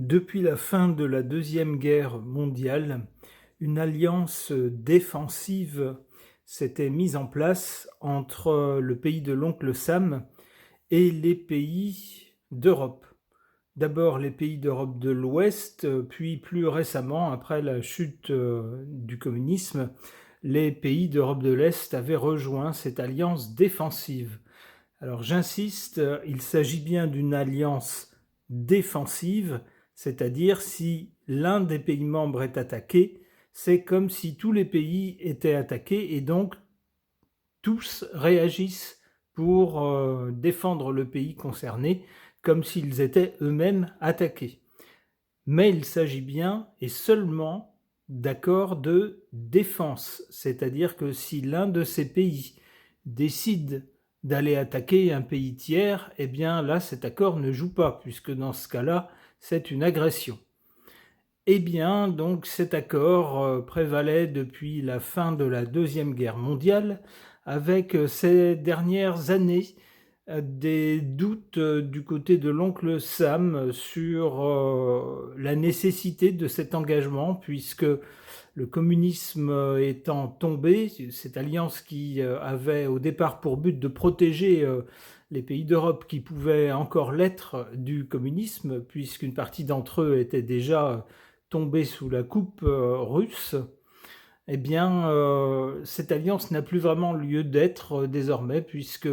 Depuis la fin de la Deuxième Guerre mondiale, une alliance défensive s'était mise en place entre le pays de l'oncle Sam et les pays d'Europe. D'abord les pays d'Europe de l'Ouest, puis plus récemment, après la chute du communisme, les pays d'Europe de l'Est avaient rejoint cette alliance défensive. Alors j'insiste, il s'agit bien d'une alliance défensive, c'est-à-dire si l'un des pays membres est attaqué, c'est comme si tous les pays étaient attaqués et donc tous réagissent pour défendre le pays concerné comme s'ils étaient eux-mêmes attaqués. Mais il s'agit bien et seulement d'accords de défense, c'est-à-dire que si l'un de ces pays décide d'aller attaquer un pays tiers, eh bien là cet accord ne joue pas, puisque dans ce cas-là, c'est une agression. Eh bien, donc cet accord prévalait depuis la fin de la Deuxième Guerre mondiale, avec ces dernières années des doutes du côté de l'oncle Sam sur la nécessité de cet engagement, puisque le communisme étant tombé, cette alliance qui avait au départ pour but de protéger les pays d'Europe qui pouvaient encore l'être du communisme, puisqu'une partie d'entre eux était déjà tombée sous la coupe russe, eh bien, cette alliance n'a plus vraiment lieu d'être désormais, puisque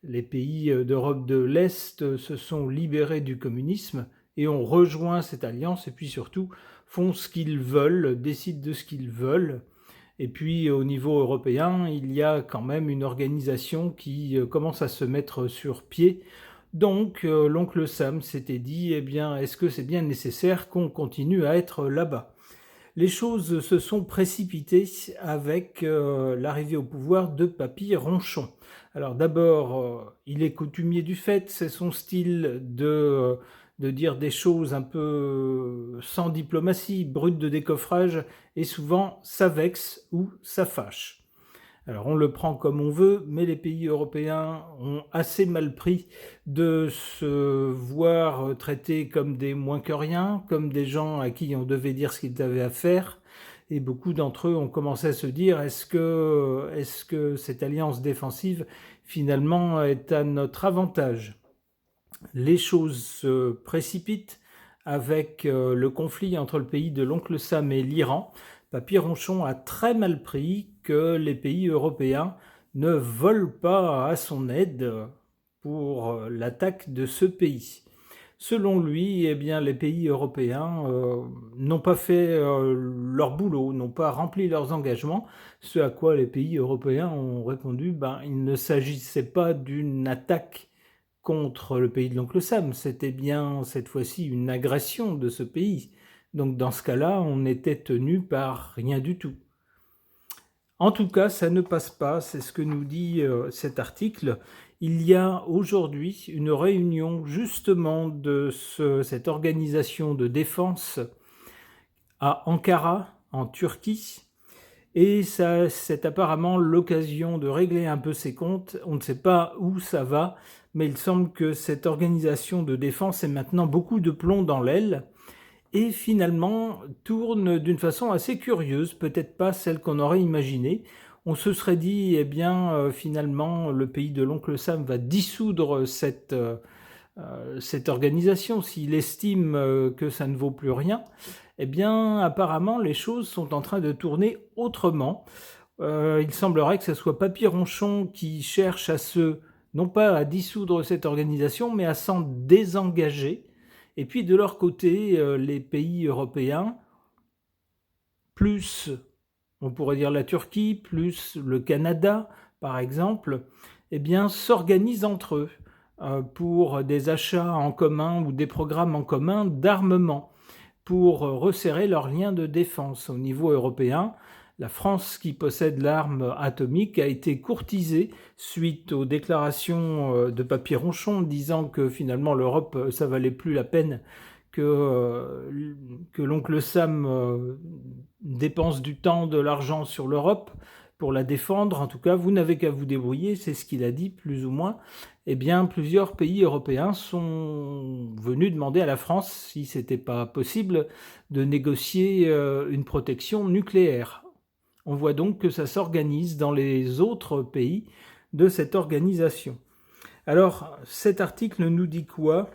les pays d'Europe de l'Est se sont libérés du communisme et ont rejoint cette alliance, et puis surtout font ce qu'ils veulent, décident de ce qu'ils veulent. Et puis au niveau européen, il y a quand même une organisation qui commence à se mettre sur pied. Donc l'oncle Sam s'était dit, eh bien, est-ce que c'est bien nécessaire qu'on continue à être là-bas ? Les choses se sont précipitées avec l'arrivée au pouvoir de Papy Ronchon. Alors d'abord, il est coutumier du fait, c'est son style de dire des choses un peu sans diplomatie, brutes de décoffrage, et souvent ça vexe ou ça fâche. Alors on le prend comme on veut, mais les pays européens ont assez mal pris de se voir traités comme des moins que rien, comme des gens à qui on devait dire ce qu'ils avaient à faire. Et beaucoup d'entre eux ont commencé à se dire est-ce que cette alliance défensive finalement est à notre avantage ? Les choses se précipitent avec le conflit entre le pays de l'oncle Sam et l'Iran. Papy Ronchon a très mal pris que les pays européens ne volent pas à son aide pour l'attaque de ce pays. Selon lui, eh bien, les pays européens n'ont pas fait leur boulot, n'ont pas rempli leurs engagements, ce à quoi les pays européens ont répondu il ne s'agissait pas d'une attaque contre le pays de l'oncle Sam, c'était bien cette fois-ci une agression de ce pays. Donc dans ce cas-là, on était tenu par rien du tout. En tout cas, ça ne passe pas, c'est ce que nous dit cet article. Il y a aujourd'hui une réunion justement de cette organisation de défense à Ankara, en Turquie, et ça, c'est apparemment l'occasion de régler un peu ses comptes. On ne sait pas où ça va, mais il semble que cette organisation de défense ait maintenant beaucoup de plomb dans l'aile et finalement tourne d'une façon assez curieuse, peut-être pas celle qu'on aurait imaginée. On se serait dit, eh bien, finalement, le pays de l'oncle Sam va dissoudre cette organisation s'il estime que ça ne vaut plus rien. Eh bien, apparemment, les choses sont en train de tourner autrement. Il semblerait que ce soit Papy Ronchon qui cherche non pas à dissoudre cette organisation, mais à s'en désengager. Et puis, de leur côté, les pays européens, plus, on pourrait dire la Turquie, plus le Canada, par exemple, eh bien, s'organisent entre eux pour des achats en commun ou des programmes en commun d'armement, pour resserrer leurs liens de défense. Au niveau européen, la France, qui possède l'arme atomique, a été courtisée suite aux déclarations de Papy Ronchon disant que finalement l'Europe, ça valait plus la peine que l'oncle Sam dépense du temps, de l'argent sur l'Europe, pour la défendre. En tout cas, vous n'avez qu'à vous débrouiller, c'est ce qu'il a dit plus ou moins. Eh bien, plusieurs pays européens sont venus demander à la France si c'était pas possible de négocier une protection nucléaire. On voit donc que ça s'organise dans les autres pays de cette organisation. Alors, cet article nous dit quoi ?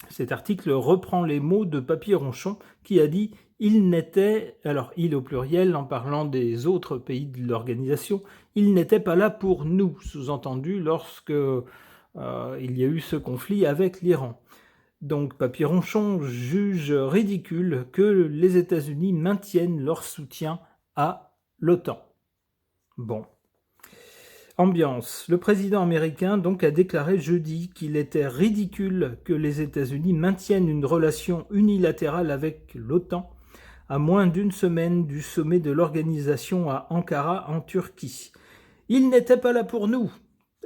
Cet article reprend les mots de Papy-Ronchon qui a dit « il n'était », alors « il » au pluriel en parlant des autres pays de l'organisation, « il n'était pas là pour nous », sous-entendu lorsque il y a eu ce conflit avec l'Iran. Donc Papy-Ronchon juge ridicule que les États-Unis maintiennent leur soutien à l'OTAN. Bon. Ambiance. Le président américain donc a déclaré jeudi qu'il était ridicule que les États-Unis maintiennent une relation unilatérale avec l'OTAN à moins d'une semaine du sommet de l'organisation à Ankara en Turquie. Il n'était pas là pour nous,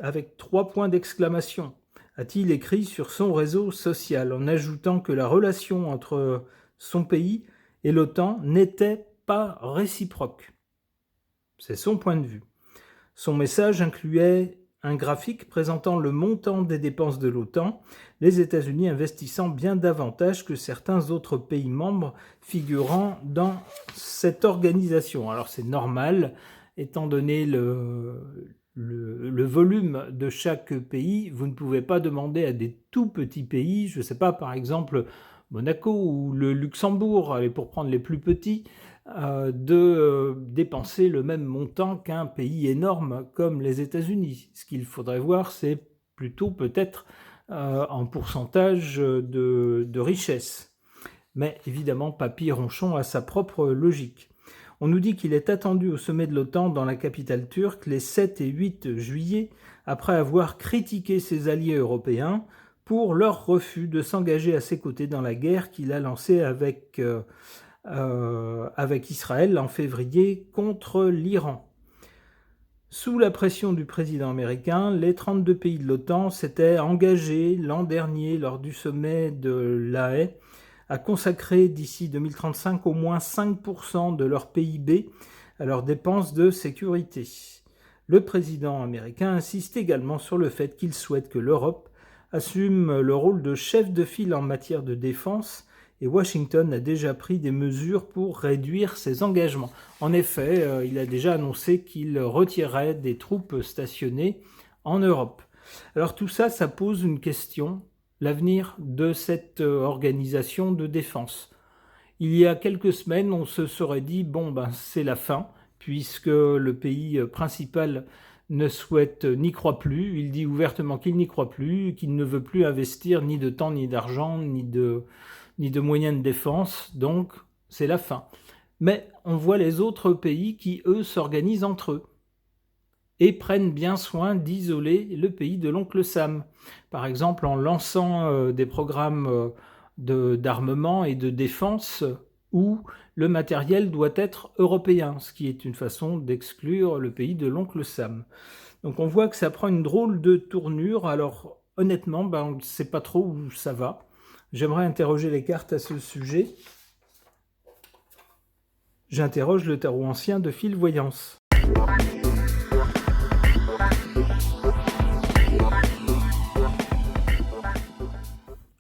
avec 3 points d'exclamation, a-t-il écrit sur son réseau social, en ajoutant que la relation entre son pays et l'OTAN n'était pas réciproque. C'est son point de vue. Son message incluait un graphique présentant le montant des dépenses de l'OTAN, les États-Unis investissant bien davantage que certains autres pays membres figurant dans cette organisation. Alors c'est normal, étant donné le volume de chaque pays, vous ne pouvez pas demander à des tout petits pays, je ne sais pas, par exemple Monaco ou le Luxembourg, pour prendre les plus petits, de dépenser le même montant qu'un pays énorme comme les États-Unis. Ce qu'il faudrait voir, c'est plutôt peut-être en pourcentage de richesse. Mais évidemment, Papy-Ronchon a sa propre logique. On nous dit qu'il est attendu au sommet de l'OTAN dans la capitale turque les 7 et 8 juillet, après avoir critiqué ses alliés européens pour leur refus de s'engager à ses côtés dans la guerre qu'il a lancée avec Israël en février contre l'Iran. Sous la pression du président américain, les 32 pays de l'OTAN s'étaient engagés l'an dernier lors du sommet de La Haye à consacrer d'ici 2035 au moins 5% de leur PIB à leurs dépenses de sécurité. Le président américain insiste également sur le fait qu'il souhaite que l'Europe assume le rôle de chef de file en matière de défense et Washington a déjà pris des mesures pour réduire ses engagements. En effet, il a déjà annoncé qu'il retirerait des troupes stationnées en Europe. Alors tout ça, ça pose une question, l'avenir de cette organisation de défense. Il y a quelques semaines, on se serait dit, c'est la fin, puisque le pays principal ne souhaite n'y croit plus. Il dit ouvertement qu'il n'y croit plus, qu'il ne veut plus investir ni de temps, ni d'argent, ni de moyens de défense, donc c'est la fin. Mais on voit les autres pays qui, eux, s'organisent entre eux et prennent bien soin d'isoler le pays de l'oncle Sam. Par exemple, en lançant des programmes d'armement et de défense où le matériel doit être européen, ce qui est une façon d'exclure le pays de l'oncle Sam. Donc on voit que ça prend une drôle de tournure. Alors honnêtement, on ne sait pas trop où ça va. J'aimerais interroger les cartes à ce sujet. J'interroge le tarot ancien de Phil Voyance.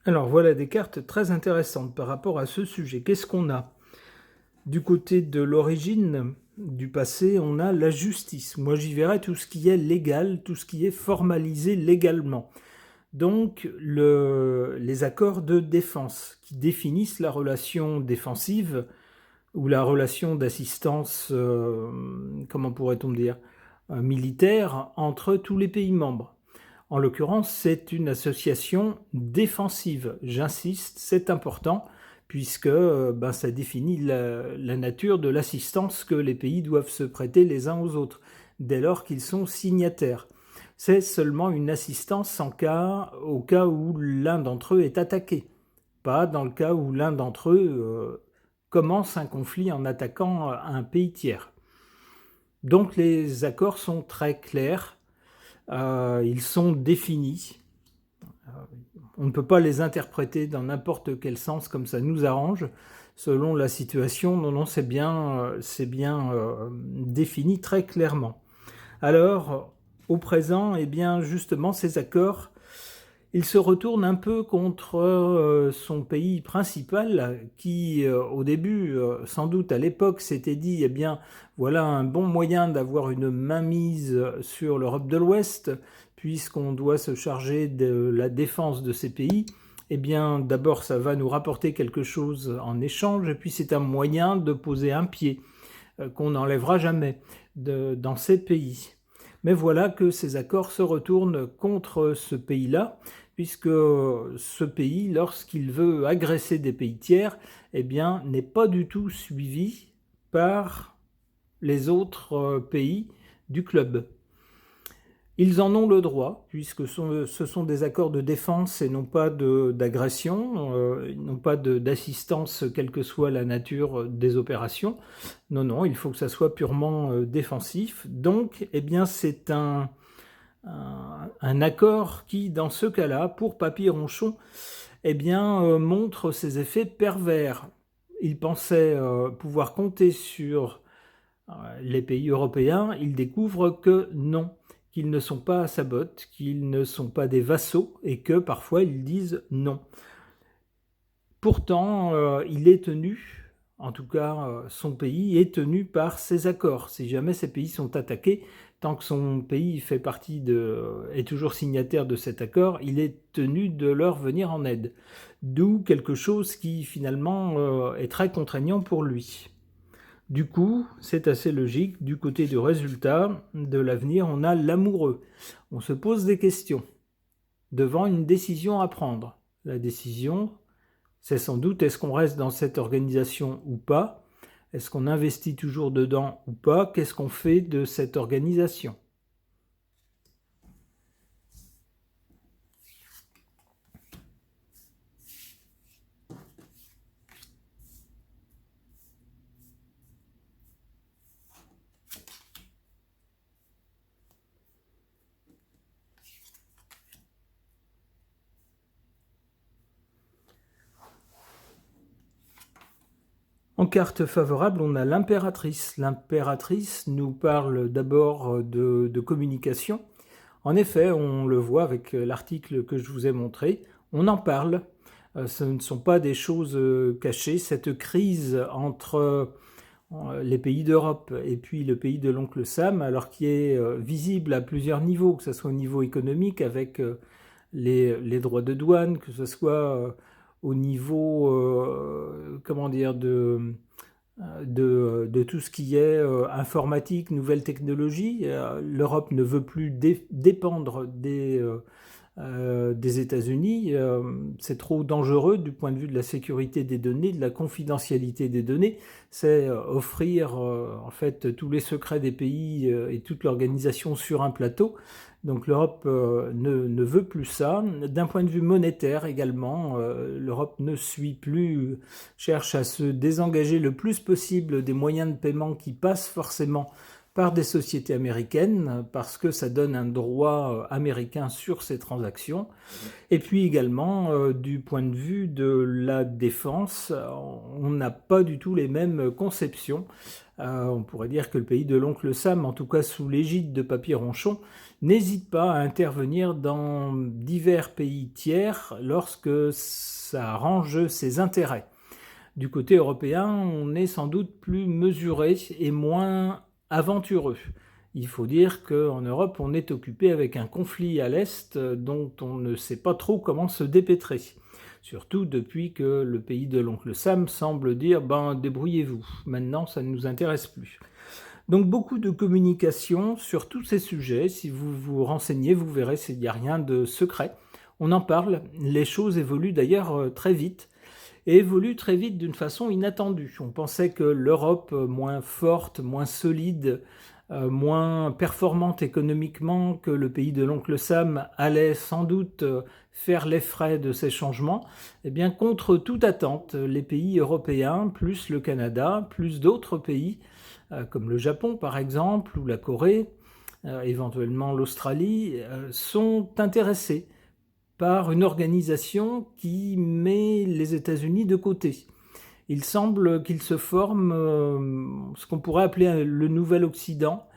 Alors voilà des cartes très intéressantes par rapport à ce sujet. Qu'est-ce qu'on a ? Du côté de l'origine, du passé, on a la justice. Moi j'y verrais tout ce qui est légal, tout ce qui est formalisé légalement. Donc les accords de défense qui définissent la relation défensive ou la relation d'assistance, comment pourrait-on dire, militaire entre tous les pays membres. En l'occurrence, c'est une association défensive. J'insiste, c'est important puisque ça définit la nature de l'assistance que les pays doivent se prêter les uns aux autres dès lors qu'ils sont signataires. C'est seulement une assistance au cas où l'un d'entre eux est attaqué, pas dans le cas où l'un d'entre eux commence un conflit en attaquant un pays tiers. Donc les accords sont très clairs, ils sont définis, on ne peut pas les interpréter dans n'importe quel sens comme ça nous arrange. selon la situation. Non, non, c'est bien défini très clairement. Alors, au présent, eh bien, justement, ces accords, il se retourne un peu contre son pays principal qui, au début, sans doute à l'époque, s'était dit, eh bien, voilà un bon moyen d'avoir une mainmise sur l'Europe de l'Ouest, puisqu'on doit se charger de la défense de ces pays. Eh bien, d'abord, ça va nous rapporter quelque chose en échange, et puis c'est un moyen de poser un pied qu'on n'enlèvera jamais dans ces pays. Mais voilà que ces accords se retournent contre ce pays-là, puisque ce pays, lorsqu'il veut agresser des pays tiers, eh bien, n'est pas du tout suivi par les autres pays du club. Ils en ont le droit, puisque ce sont des accords de défense et non pas d'agression, non pas d'assistance, quelle que soit la nature des opérations. Non, non, il faut que ça soit purement défensif. Donc, eh bien, c'est un accord qui, dans ce cas-là, pour Papy-Ronchon, eh bien, montre ses effets pervers. Il pensait pouvoir compter sur les pays européens. Il découvre que non, qu'ils ne sont pas à sa botte, qu'ils ne sont pas des vassaux et que parfois ils disent non. Pourtant, il est tenu, en tout cas son pays est tenu par ces accords. Si jamais ces pays sont attaqués, tant que son pays est toujours signataire de cet accord, il est tenu de leur venir en aide. D'où quelque chose qui finalement est très contraignant pour lui. Du coup, c'est assez logique, du côté du résultat, de l'avenir, on a l'amoureux. On se pose des questions devant une décision à prendre. La décision, c'est sans doute, est-ce qu'on reste dans cette organisation ou pas? Est-ce qu'on investit toujours dedans ou pas? Qu'est-ce qu'on fait de cette organisation? En carte favorable, on a l'impératrice. L'impératrice nous parle d'abord de communication. En effet, on le voit avec l'article que je vous ai montré, on en parle. Ce ne sont pas des choses cachées. Cette crise entre les pays d'Europe et puis le pays de l'oncle Sam, alors qui est visible à plusieurs niveaux, que ce soit au niveau économique avec les droits de douane, que ce soit au niveau comment dire de tout ce qui est informatique, nouvelles technologies. L'Europe ne veut plus dépendre des États-Unis. C'est trop dangereux du point de vue de la sécurité des données, de la confidentialité des données. C'est offrir en fait tous les secrets des pays et toute l'organisation sur un plateau. Donc l'Europe ne veut plus ça. D'un point de vue monétaire également, l'Europe ne suit plus, cherche à se désengager le plus possible des moyens de paiement qui passent forcément par des sociétés américaines, parce que ça donne un droit américain sur ces transactions. Et puis également, du point de vue de la défense, on n'a pas du tout les mêmes conceptions. On pourrait dire que le pays de l'oncle Sam, en tout cas sous l'égide de Papy-Ronchon, n'hésite pas à intervenir dans divers pays tiers lorsque ça arrange ses intérêts. Du côté européen, on est sans doute plus mesuré et moins aventureux. Il faut dire qu'en Europe, on est occupé avec un conflit à l'Est dont on ne sait pas trop comment se dépêtrer. Surtout depuis que le pays de l'oncle Sam semble dire « ben débrouillez-vous, maintenant ça ne nous intéresse plus ». Donc beaucoup de communication sur tous ces sujets. Si vous vous renseignez, vous verrez qu'il n'y a rien de secret. On en parle, les choses évoluent d'ailleurs très vite. Et évolue très vite d'une façon inattendue. On pensait que l'Europe, moins forte, moins solide, moins performante économiquement que le pays de l'oncle Sam, allait sans doute faire les frais de ces changements. Eh bien, contre toute attente, les pays européens, plus le Canada, plus d'autres pays, comme le Japon par exemple, ou la Corée, éventuellement l'Australie, sont intéressés par une organisation qui met les États-Unis de côté. il semble qu'il se forme ce qu'on pourrait appeler le Nouvel Occident,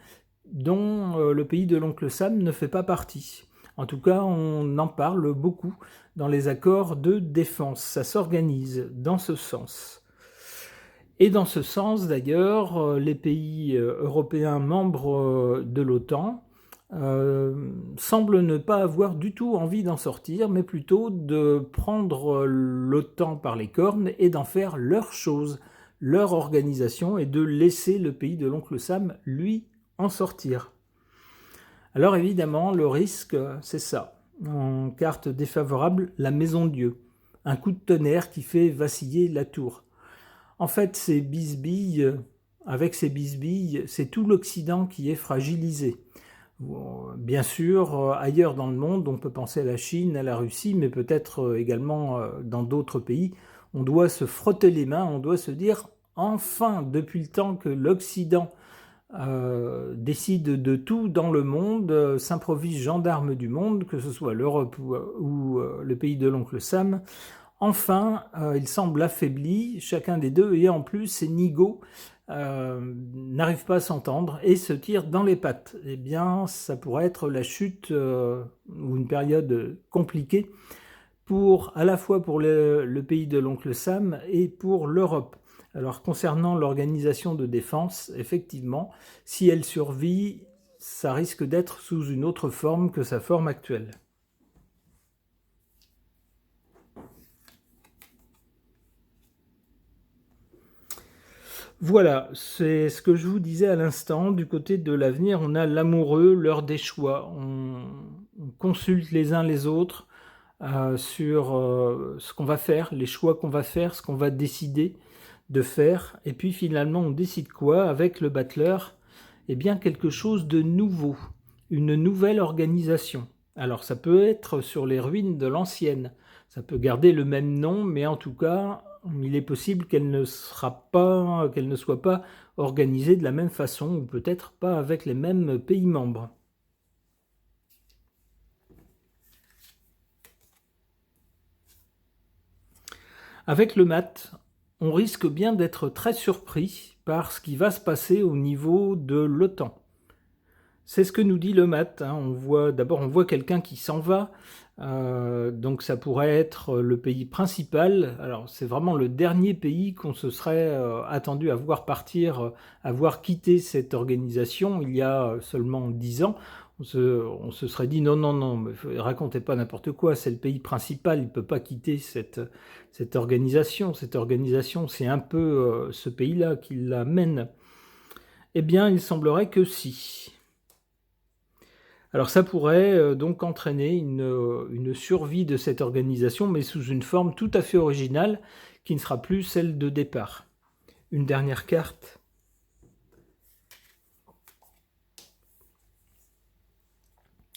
dont le pays de l'oncle Sam ne fait pas partie. En tout cas, on en parle beaucoup dans les accords de défense. Ça s'organise dans ce sens. Et dans ce sens, d'ailleurs, les pays européens membres de l'OTAN semblent ne pas avoir du tout envie d'en sortir, mais plutôt de prendre l'OTAN par les cornes et d'en faire leur chose, leur organisation, et de laisser le pays de l'oncle Sam, lui, en sortir. Alors évidemment, le risque, c'est ça. En carte défavorable, la maison Dieu. Un coup de tonnerre qui fait vaciller la tour. En fait, ces bisbilles, avec ces bisbilles, c'est tout l'Occident qui est fragilisé. Bien sûr, ailleurs dans le monde, on peut penser à la Chine, à la Russie, mais peut-être également dans d'autres pays, on doit se frotter les mains, on doit se dire, enfin, depuis le temps que l'Occident décide de tout dans le monde, s'improvise gendarme du monde, que ce soit l'Europe ou le pays de l'oncle Sam, enfin, il semble affaibli, chacun des deux, et en plus, ces nigauds n'arrivent pas à s'entendre et se tirent dans les pattes. Eh bien, ça pourrait être la chute ou une période compliquée à la fois pour le pays de l'oncle Sam et pour l'Europe. Alors, concernant l'organisation de défense, effectivement, si elle survit, ça risque d'être sous une autre forme que sa forme actuelle. Voilà, c'est ce que je vous disais à l'instant. Du côté de l'avenir, on a l'amoureux, l'heure des choix. On consulte les uns les autres sur ce qu'on va faire, les choix qu'on va faire, ce qu'on va décider de faire. Et puis finalement, on décide quoi avec le battleur? Eh bien, quelque chose de nouveau, une nouvelle organisation. Alors, ça peut être sur les ruines de l'ancienne. Ça peut garder le même nom, mais en tout cas, il est possible qu'elle ne soit pas organisée de la même façon, ou peut-être pas avec les mêmes pays membres. Avec le mat, on risque bien d'être très surpris par ce qui va se passer au niveau de l'OTAN. C'est ce que nous dit le mat. D'abord, on voit quelqu'un qui s'en va. Donc ça pourrait être le pays principal. Alors c'est vraiment le dernier pays qu'on se serait attendu à voir partir, à voir quitter cette organisation il y a seulement 10 ans. On se serait dit non, mais racontez pas n'importe quoi, c'est le pays principal, il ne peut pas quitter cette organisation. Cette organisation, c'est un peu ce pays-là qui la mène. Eh bien, il semblerait que si. Alors ça pourrait donc entraîner une survie de cette organisation, mais sous une forme tout à fait originale, qui ne sera plus celle de départ. Une dernière carte.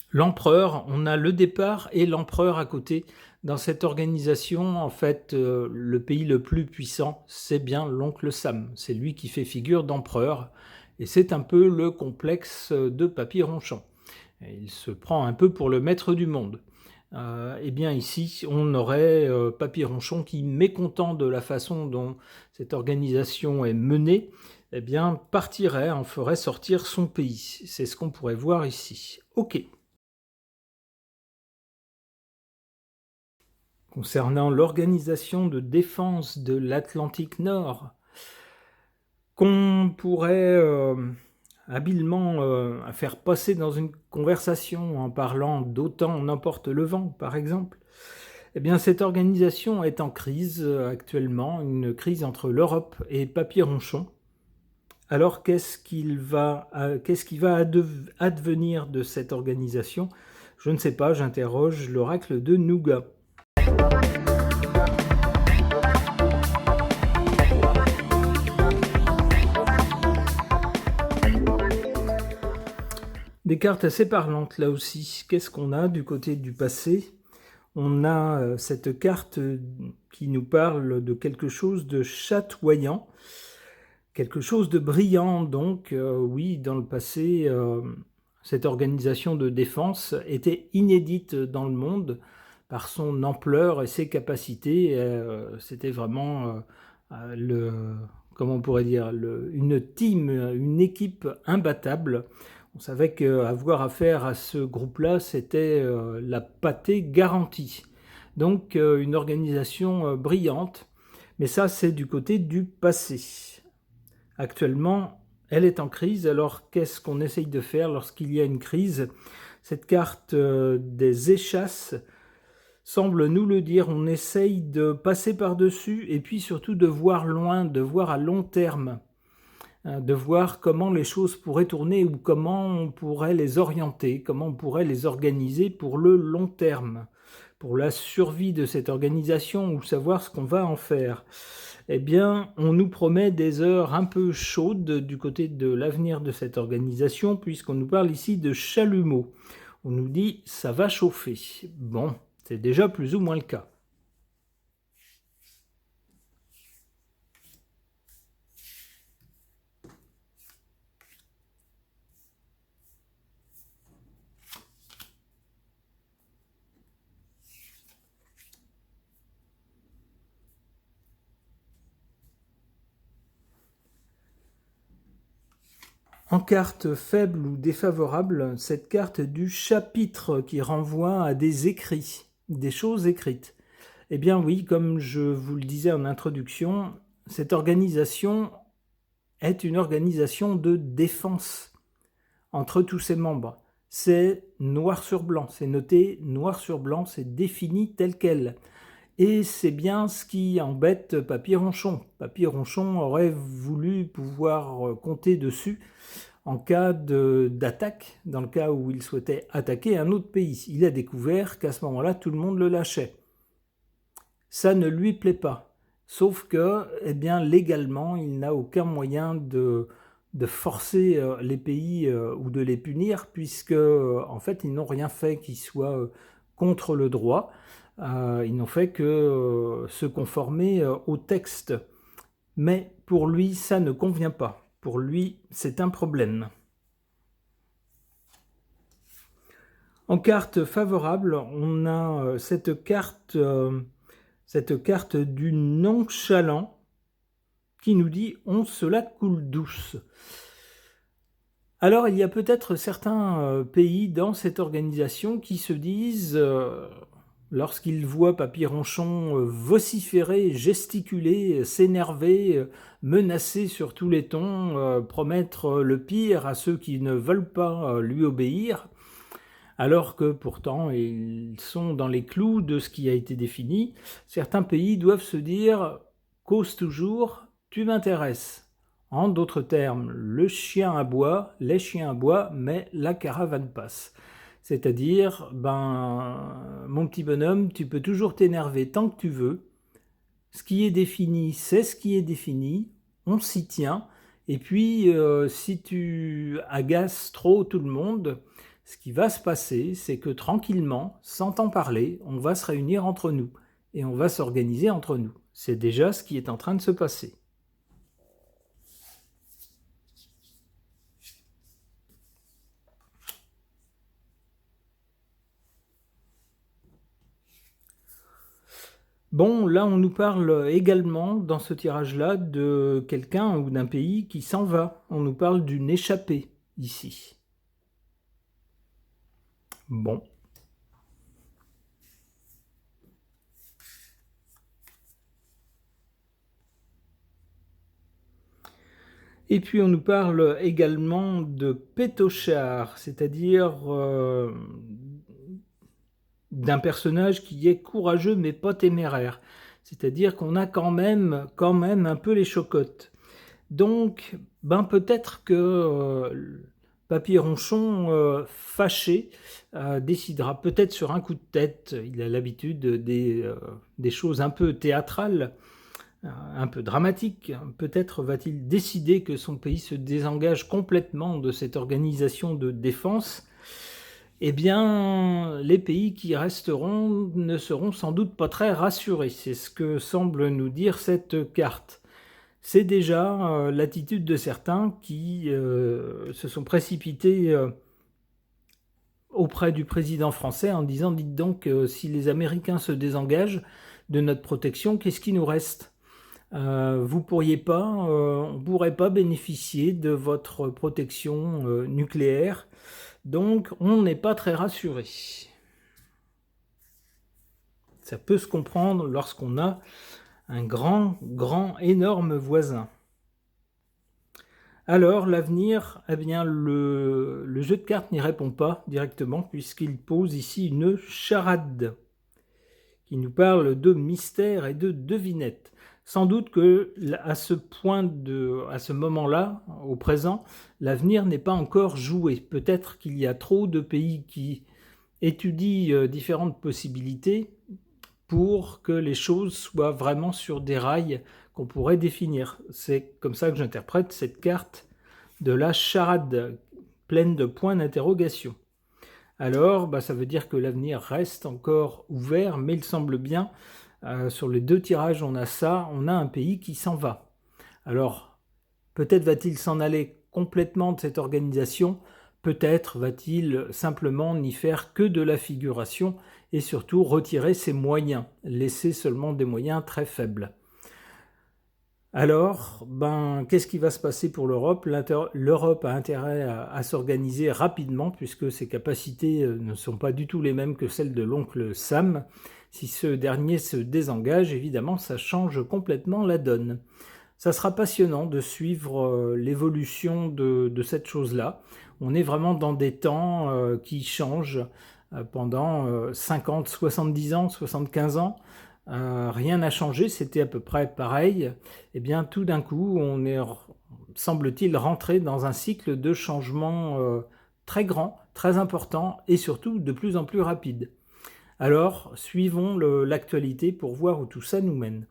L'empereur, on a le départ et l'empereur à côté. Dans cette organisation, en fait, le pays le plus puissant, c'est bien l'oncle Sam. C'est lui qui fait figure d'empereur. Et c'est un peu le complexe de Papy-Ronchon. Il se prend un peu pour le maître du monde. Eh bien ici, on aurait Papy-Ronchon qui, mécontent de la façon dont cette organisation est menée, eh bien partirait, en ferait sortir son pays. C'est ce qu'on pourrait voir ici. Ok. Concernant l'organisation de défense de l'Atlantique Nord, qu'on pourrait habilement faire passer dans une conversation en parlant d'OTAN on emporte le vent, par exemple, eh bien cette organisation est en crise actuellement, une crise entre l'Europe et Papy-Ronchon. Alors qu'est-ce qui va advenir de cette organisation? Je ne sais pas, j'interroge l'oracle de Nougat. Des cartes assez parlantes là aussi. Qu'est-ce qu'on a du côté du passé? On a cette carte qui nous parle de quelque chose de chatoyant, quelque chose de brillant. Donc oui, dans le passé, cette organisation de défense était inédite dans le monde par son ampleur et ses capacités. C'était vraiment comment on pourrait dire, une team, une équipe imbattable. On savait qu'avoir affaire à ce groupe-là, c'était la pâtée garantie. Donc une organisation brillante, mais ça c'est du côté du passé. Actuellement, elle est en crise, alors qu'est-ce qu'on essaye de faire lorsqu'il y a une crise? Cette carte des échasses semble nous le dire, on essaye de passer par-dessus et puis surtout de voir loin, de voir à long terme, de voir comment les choses pourraient tourner ou comment on pourrait les orienter, comment on pourrait les organiser pour le long terme, pour la survie de cette organisation ou savoir ce qu'on va en faire. Eh bien, on nous promet des heures un peu chaudes du côté de l'avenir de cette organisation, puisqu'on nous parle ici de chalumeau. On nous dit « ça va chauffer ». Bon, c'est déjà plus ou moins le cas. En carte faible ou défavorable, cette carte du chapitre qui renvoie à des écrits, des choses écrites. Eh bien oui, comme je vous le disais en introduction, cette organisation est une organisation de défense entre tous ses membres. C'est noir sur blanc, c'est noté noir sur blanc, c'est défini tel quel. Et c'est bien ce qui embête Papy Ronchon. Papy Ronchon aurait voulu pouvoir compter dessus en cas d'attaque, dans le cas où il souhaitait attaquer un autre pays. Il a découvert qu'à ce moment-là, tout le monde le lâchait. Ça ne lui plaît pas. Sauf que, eh bien, légalement, il n'a aucun moyen de forcer les pays ou de les punir, puisque, en fait, ils n'ont rien fait qui soit contre le droit. Ils n'ont fait que se conformer au texte. Mais pour lui, ça ne convient pas. Pour lui, c'est un problème. En carte favorable, on a cette carte du nonchalant qui nous dit « on se la coule douce ». Alors, il y a peut-être certains pays dans cette organisation qui se disent, lorsqu'ils voient Papy Ronchon vociférer, gesticuler, s'énerver, menacer sur tous les tons, promettre le pire à ceux qui ne veulent pas lui obéir, alors que pourtant ils sont dans les clous de ce qui a été défini, certains pays doivent se dire « cause toujours, tu m'intéresses ». En d'autres termes, le chien aboie, les chiens aboient, mais la caravane passe. C'est-à-dire, mon petit bonhomme, tu peux toujours t'énerver tant que tu veux. Ce qui est défini, c'est ce qui est défini, on s'y tient. Et puis, si tu agaces trop tout le monde, ce qui va se passer, c'est que tranquillement, sans t'en parler, on va se réunir entre nous et on va s'organiser entre nous. C'est déjà ce qui est en train de se passer. Bon, là, on nous parle également, dans ce tirage-là, de quelqu'un ou d'un pays qui s'en va. On nous parle d'une échappée, ici. Bon. Et puis, on nous parle également de pétochard, c'est-à-dire d'un personnage qui est courageux mais pas téméraire. C'est-à-dire qu'on a quand même un peu les chocottes. Donc, peut-être que Papy Ronchon, fâché, décidera peut-être sur un coup de tête. Il a l'habitude des choses un peu théâtrales, un peu dramatiques. Peut-être va-t-il décider que son pays se désengage complètement de cette organisation de défense. Eh bien, les pays qui resteront ne seront sans doute pas très rassurés. C'est ce que semble nous dire cette carte. C'est déjà l'attitude de certains qui se sont précipités auprès du président français en disant « Dites donc, si les Américains se désengagent de notre protection, qu'est-ce qui nous reste ?» on pourrait pas bénéficier de votre protection nucléaire, donc on n'est pas très rassuré. Ça peut se comprendre lorsqu'on a un énorme voisin. Alors, l'avenir, eh bien, le jeu de cartes n'y répond pas directement, puisqu'il pose ici une charade qui nous parle de mystère et de devinette. Sans doute que à ce moment-là, au présent, l'avenir n'est pas encore joué. Peut-être qu'il y a trop de pays qui étudient différentes possibilités pour que les choses soient vraiment sur des rails qu'on pourrait définir. C'est comme ça que j'interprète cette carte de la charade, pleine de points d'interrogation. Alors, ça veut dire que l'avenir reste encore ouvert, mais il semble bien, sur les 2 tirages, on a un pays qui s'en va. Alors, peut-être va-t-il s'en aller complètement de cette organisation, peut-être va-t-il simplement n'y faire que de la figuration et surtout retirer ses moyens, laisser seulement des moyens très faibles. Alors, qu'est-ce qui va se passer pour l'Europe? L'Europe a intérêt à s'organiser rapidement puisque ses capacités ne sont pas du tout les mêmes que celles de l'oncle Sam. Si ce dernier se désengage, évidemment, ça change complètement la donne. Ça sera passionnant de suivre l'évolution de cette chose-là. On est vraiment dans des temps qui changent pendant 50, 70 ans, 75 ans. Rien n'a changé, c'était à peu près pareil. Et bien tout d'un coup, on est, semble-t-il, rentré dans un cycle de changement très grand, très important et surtout de plus en plus rapide. Alors, suivons l'actualité pour voir où tout ça nous mène.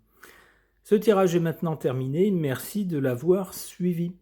Ce tirage est maintenant terminé, merci de l'avoir suivi.